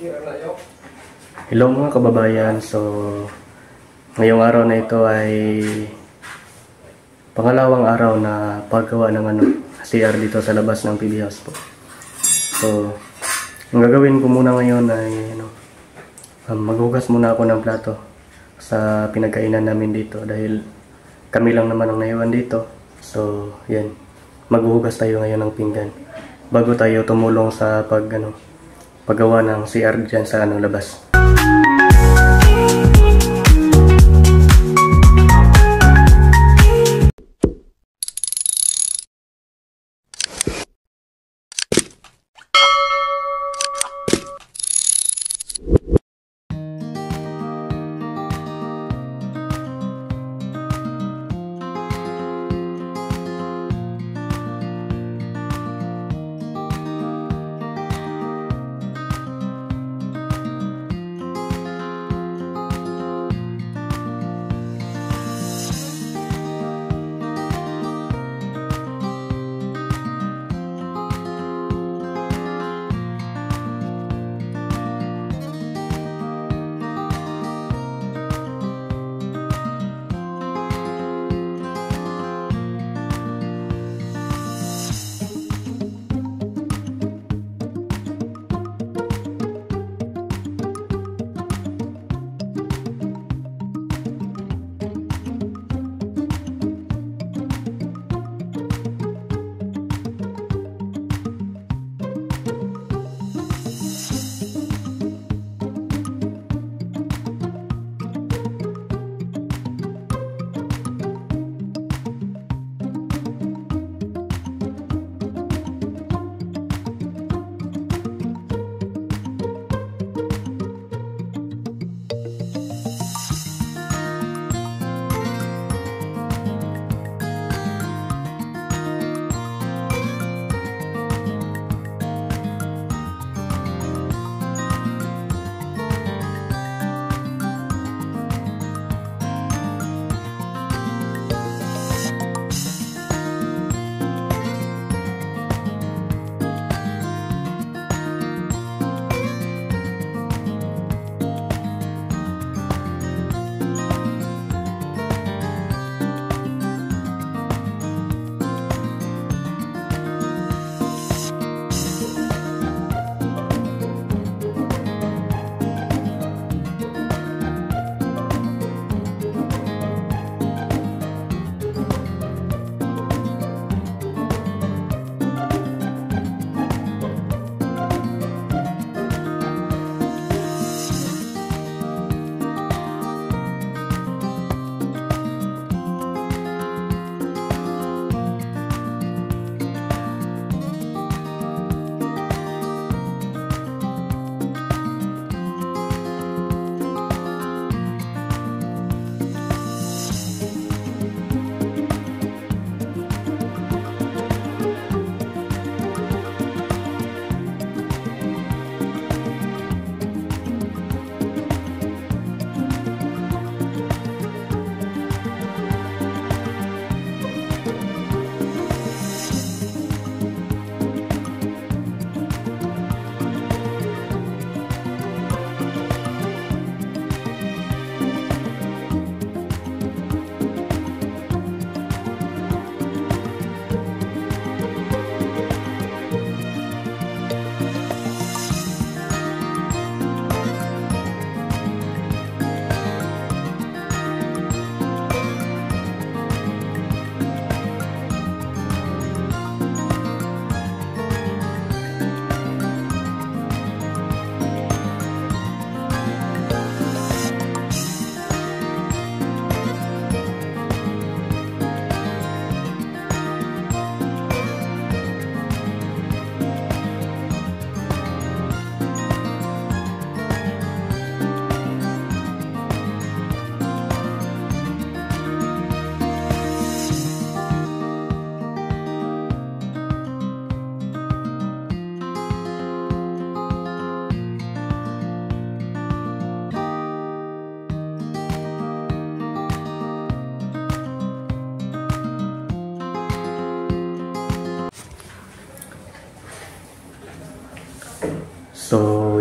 Hello mga kababayan, so ngayong araw na ito ay pangalawang araw na paggawa ng CR dito sa labas ng PB House po. So ang gagawin ko muna ngayon ay maghugas muna ako ng plato sa pinagkainan namin dito dahil kami lang naman ang naiwan dito. So yan, maghuhugas tayo ngayon ng pinggan bago tayo tumulong sa paggawa ng CR dyan sa labas.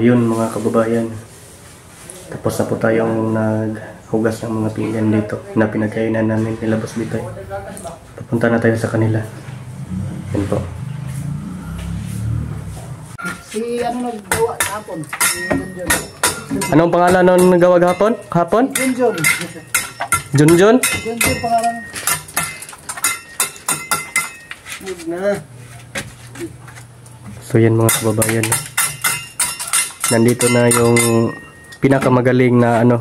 yun mga kababayan. Tapos na po tayong naghugas ng mga pinggan dito na pinagkainan namin nila Boss Bitoy. Papunta na tayo sa kanila. Yan po. Si ano naggawa hapon? Si Junjun. Anong pangalan nung nagawa hapon? Hapon? Junjun. Junjun? Junjun pangalan. Huwag na. So yan mga kababayan. Nandito na yung pinakamagaling na ano,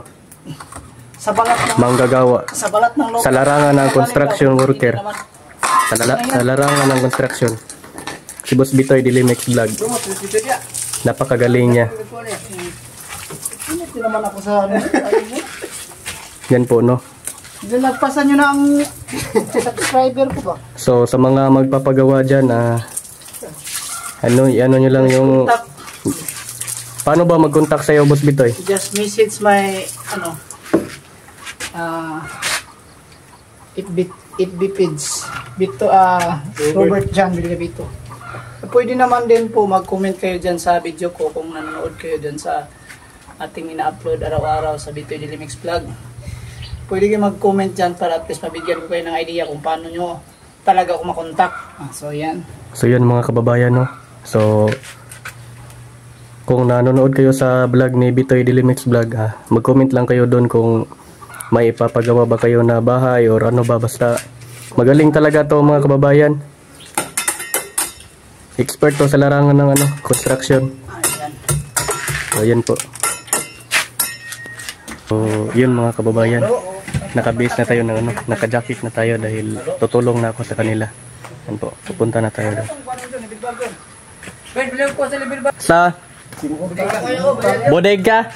Sa balat ng manggagawa local. sa larangan ng construction worker. Sa larangan ng construction. Si Boss Bitoy Dilimex Vlog. Napakagaling niya. Hindi naman ako sa ano. Yan po, no? Nagpasan nyo na ang subscriber ko ba? So sa mga magpapagawa dyan, ano nyo lang yung... Paano ba mag-contact sa'yo, Boss Bitoy? Just message my ano FB page Bito Robert John Villavito. Pwede naman din po mag-comment kayo dyan sa video ko kung nanonood kayo dyan sa ating ina-upload araw-araw sa Bitoy Dilimex Vlog. Pwede kayo mag-comment dyan para at least mabigyan ko kayo ng idea kung paano nyo talaga ako makontak. So yan. So yan mga kababayan, no? So kung nanonood kayo sa vlog ni Bitoy Dilimex Vlog, mag-comment lang kayo doon kung may ipapagawa ba kayo na bahay or ano ba, basta magaling talaga to mga kababayan. Expert to sa larangan ng ano, construction. Ayan. So yan po. So yun mga kababayan. Naka-base na tayo ng ano, naka-jacket na tayo dahil tutulong na ako sa kanila. Yan po, pupunta na tayo doon. Sa bodega.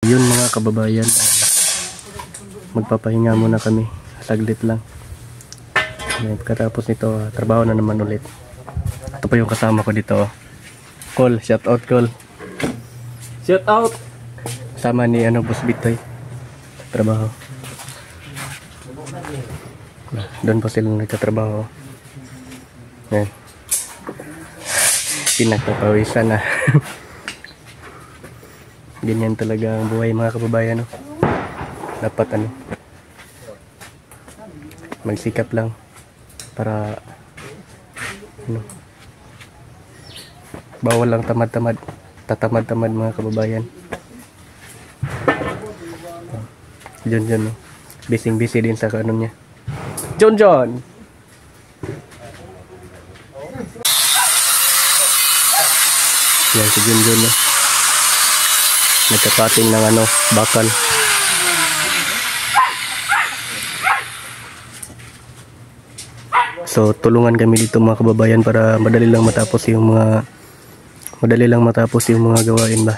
Yun mga kababayan, magpapahinga muna kami saglit lang. Pagkatapos nito, trabaho na naman ulit. Ito pa yung kasama ko dito. Call, shout out Call. Shout out. Sama ni Boss Bitoy. Trabaho. Doon pa silang nagtatrabaho. Yan. Pinagpapawisan na. Ganyan talaga ang buhay mga kababayan, no? Dapat magsikap lang para bawal lang tamad-tamad, tatamad-tamad mga kababayan. John, no? Busy din sa niya. John! Yan si John, no? Nagkakating ng bakal. So tulungan kami dito mga kababayan para madali lang matapos yung mga gawain ba.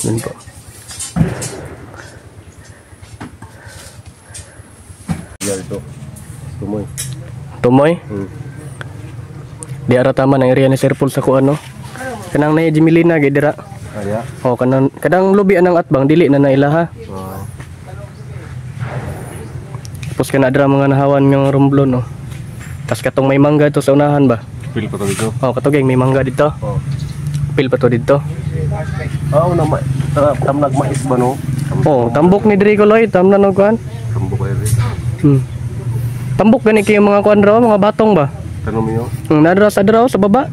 Yun po. Ito. Tumoy. Tumoy? Di ara tama ng area ni Sir Paul sa kuan no. Kanang na Jimelina gid dira. Aya. Oh kadang lubi anang atbang dili na nailaha. Tapos kana dira mga nahawan ng rumblon no. Tas katong may mangga to sa unahan ba? Pil pa to dito. Oh katugeng may mangga dito. Oh. Pil pa to dito. Na tamnag mais ba no? Oh, tambok ni diri ko loy, tamnan og kuan. Tambok ay rin. Tambok gani kay mga kuan raw, mga batong ba? Tanong niyo. Nadra sa draw sa baba.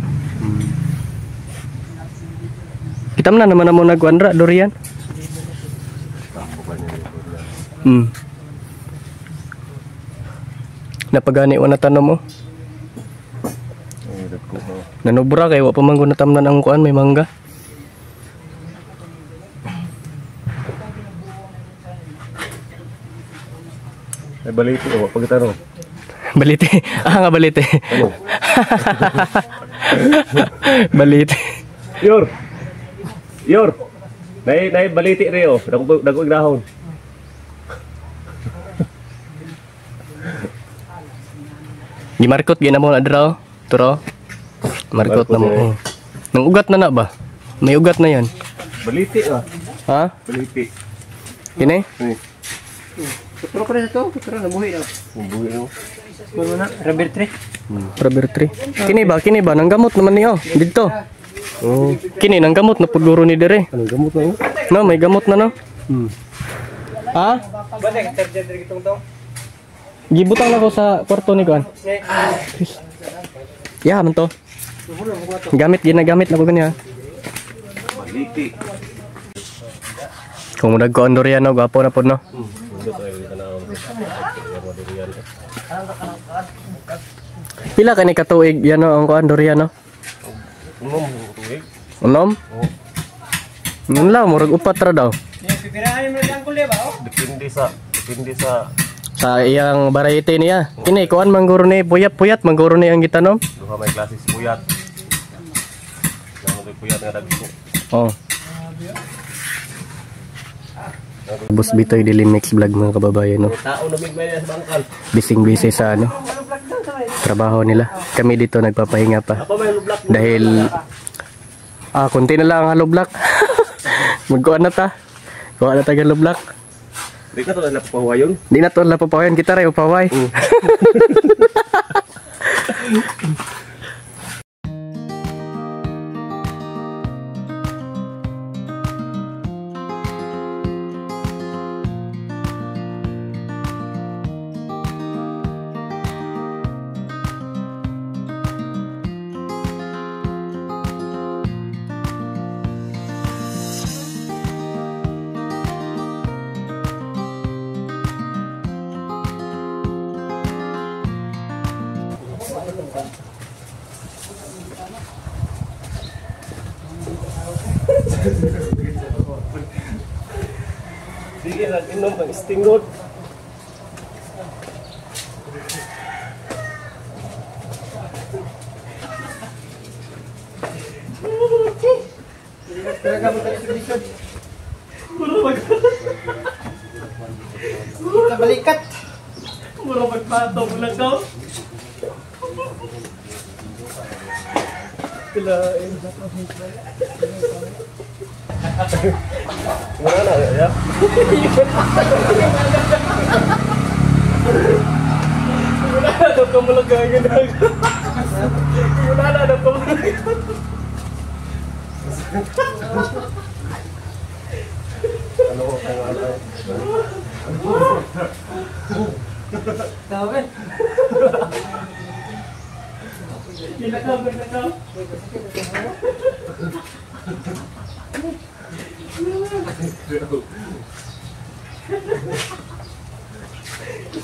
Kita na naman mo nagkuan ra durian. Tambok ba niya? Napagani wa na tanom mo. Ay, dako. Nanubra kay wa pa man ko natamnan ang kuan may mangga. Ay baliti o pagitaro. Balite. Nga balite. Ano? Balite. Yor. Nay baliti reo. Dagko dahon. Gimarkot gina mo na draw. Turo. Markot na mo. Nang ugat na ba? May ugat na yan. Baliti ah. Ha? Baliti. Kini? Pero pa to, pero nabuhi daw. Buhi no. Ano na? Rubber tree. Rubber tree. Kini ba? Nang gamot naman niyo. Dito. Oh. Kini nang gamot na pudguro ni dire. Anong gamot na yun? No, may gamot na no. Ha? Balik charger diri kitong to. Gibutang ako sa kwarto ni Kuan. Ya, man to. Ginagamit na ko kanya. Baliti. Kung mudag ko andorian no, gwapo na pod no. Pila ka ni katuig yan no ang kuan durian no? Unom? Yun lang, murag upat ra daw. Pipirahan mo lang kulay ba? Depende sa Sa iyang variety niya. Kini kuan mangguro ni puyat mangguro ni ang gitanom. duha may klase puyat. Namo puyat nga dagko. Oh. Boss Bitoy Daily Mix Vlog mga kababayan no. Tao na bigmay sa bangkal. Busy sa ano. Trabaho nila. Kami dito nagpapahinga pa. Dahil konti na lang ang hollow block. Magkuan na ta. Kuha na ta hollow block. Di ka to na pahuwayon. Di na to lapapawayan kita ray upaway. Sige lang inom ang stingod. Kita balikat. Muro magpato mo lang daw. Kilain. Wala na ya. Wala na daw kamulagayan. Wala na daw kamulagayan. Ano ko kaya ano? Tawag. Nakaw.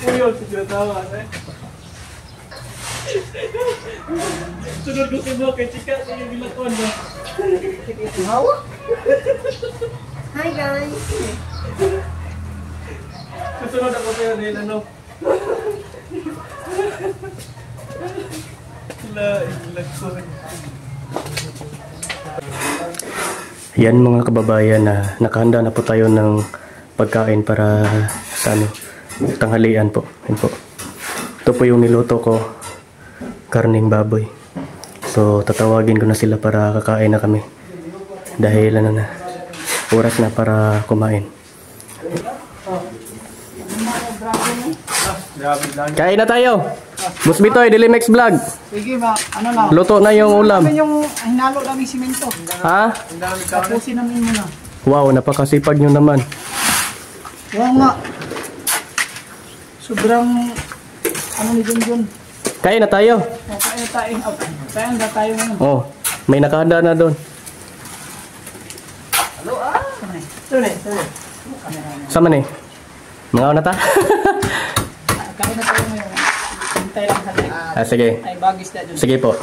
Uyog siguro tawa eh. Sunod ko si Mo kay Chika sa yung bilakon ba? Hawa. Hi guys! Susunod ako sa'yo dahil ano? Yan mga kababayan, na nakahanda na po tayo ng pagkain para sa tanghalian po. Yan po. Ito po yung niluto ko, karning baboy. So tatawagin ko na sila para kakain na kami. Dahil oras na para kumain. Kain na tayo. Boss Bitoy, Dilimex Vlog. Sige ma, ano na? Luto na yung ulam. Ano yung hinalo namin simento? Ha? Tapusin namin muna. Wow, napakasipag nyo naman. Oo nga. Sobrang, ano ni Junjun? Kain na tayo. Kain na tayo ngayon. Oh, may nakahanda na doon. Sorry. Sama ni. Mga na ta? Kain na tayo ngayon. Hintay lang sa Sige. ay bagis na dun. Sige po.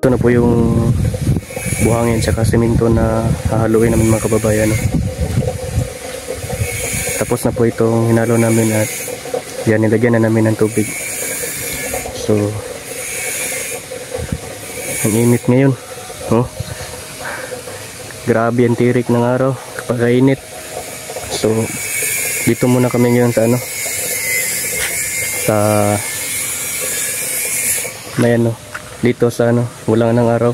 Ito na po yung buhangin tsaka semento na hahaluin namin mga kababayan. Tapos na po itong hinalo namin at yan, nilagyan na namin ng tubig. So ang init ngayon. Oh, grabe ang tirik ng araw kapag init. So dito muna kami ngayon sa ano, sa may ano, dito sa ano, wala ng araw.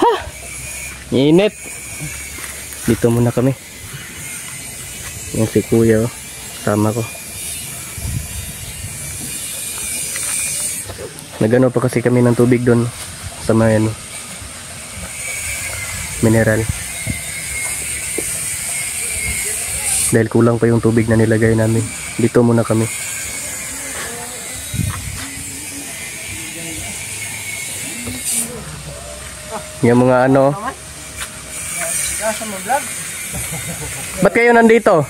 Ha! Init. Dito muna kami. Yung si kuya, oh. Tama ko. Nagano pa kasi kami ng tubig doon sa may ano, mineral. Dahil kulang pa yung tubig na nilagay namin. Dito muna kami. Yung mga ano. Ba't kayo nandito?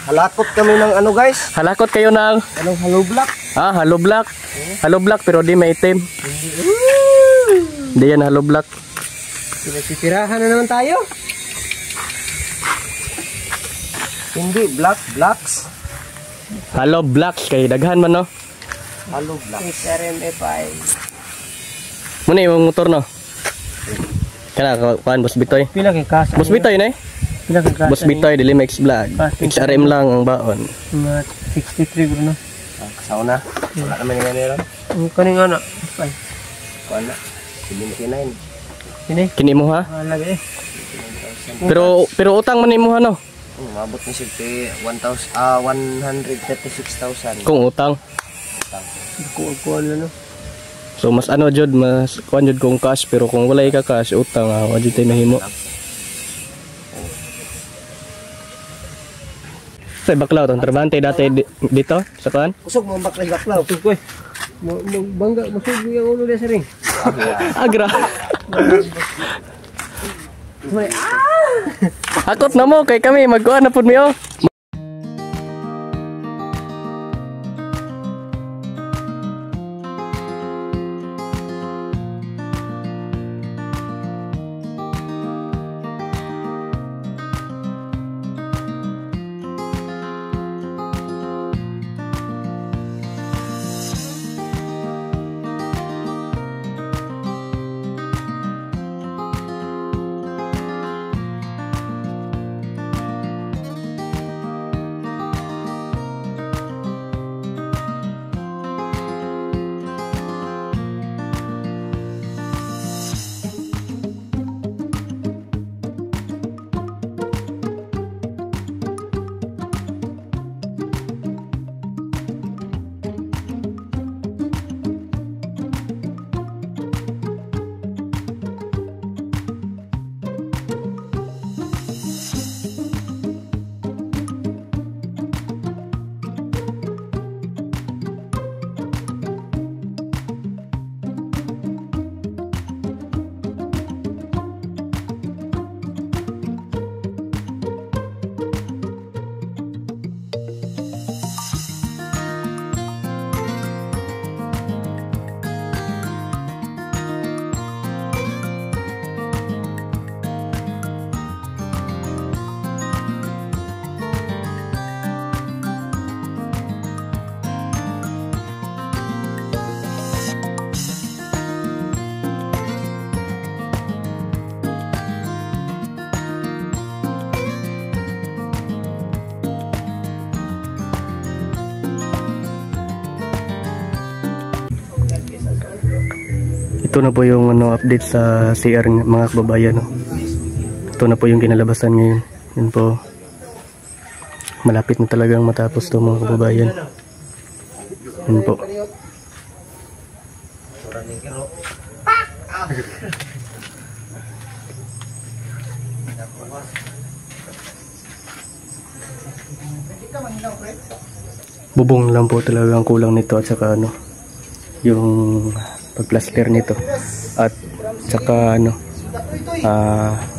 Halakot kami ng ano guys? Halakot kayo ng Anong hollow block? ah, hollow block. Hollow block pero di maitim. Di yan hollow block. Pinagtitirahan na naman tayo. Hindi, blocks. Hollow blocks kay daghan man no. Hollow blocks. SRMFI. Muna yung motor no. Kana kuan Boss Bitoy. Pila kay kasa? Boss Bitoy na eh. Pila kay kasa? Boss Bitoy Dili Max Vlog. XRM lang ang baon. Mga 63 bro no. Sauna. Wala naman nga nila. Ang kaning ana. Ay. Wala. 79. Kini mo ha. Lagi eh. Pero utang man nimo no. Mabot ni sig 136,000. Kung utang. Kuan na no. So mas ano jud, mas kuan jud kung cash, pero kung wala ka cash utang wa jud tay mahimo. Sa baklaw tong trabante dati dito sa kuan. Kusog mo baklaw. Kusog ko eh. Bangga masug yung ulo dia sering. Agra. Akot na mo kay kami magkuan na pud mi oh. Ito na po yung ano, update sa CR mga kababayan. No? Ito na po yung kinalabasan ngayon. Yun po. Malapit na talagang matapos to mga kababayan. Yun po. Bubong lang po talaga ang kulang nito at saka ano, yung pagplaster nito at saka ano,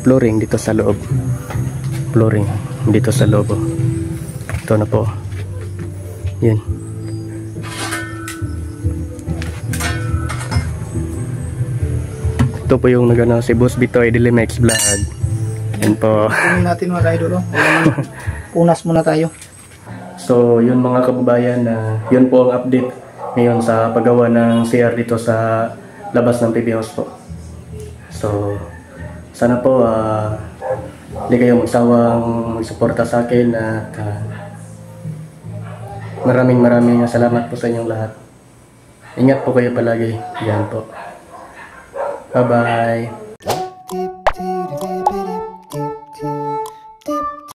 flooring dito sa loob. Flooring dito sa loob. Ito na po. Yan. ito po yung nagano si Boss Bitoy Dilimex Vlog. Yan po. Tingnan natin mga idol. Punas muna tayo. So, yun mga kababayan, yun po ang update ngayon sa paggawa ng CR dito sa labas ng PB House po. So, sana po hindi kayo magsawang magsuporta sa akin at maraming salamat po sa inyong lahat. Ingat po kayo palagi. Yan po. Bye-bye.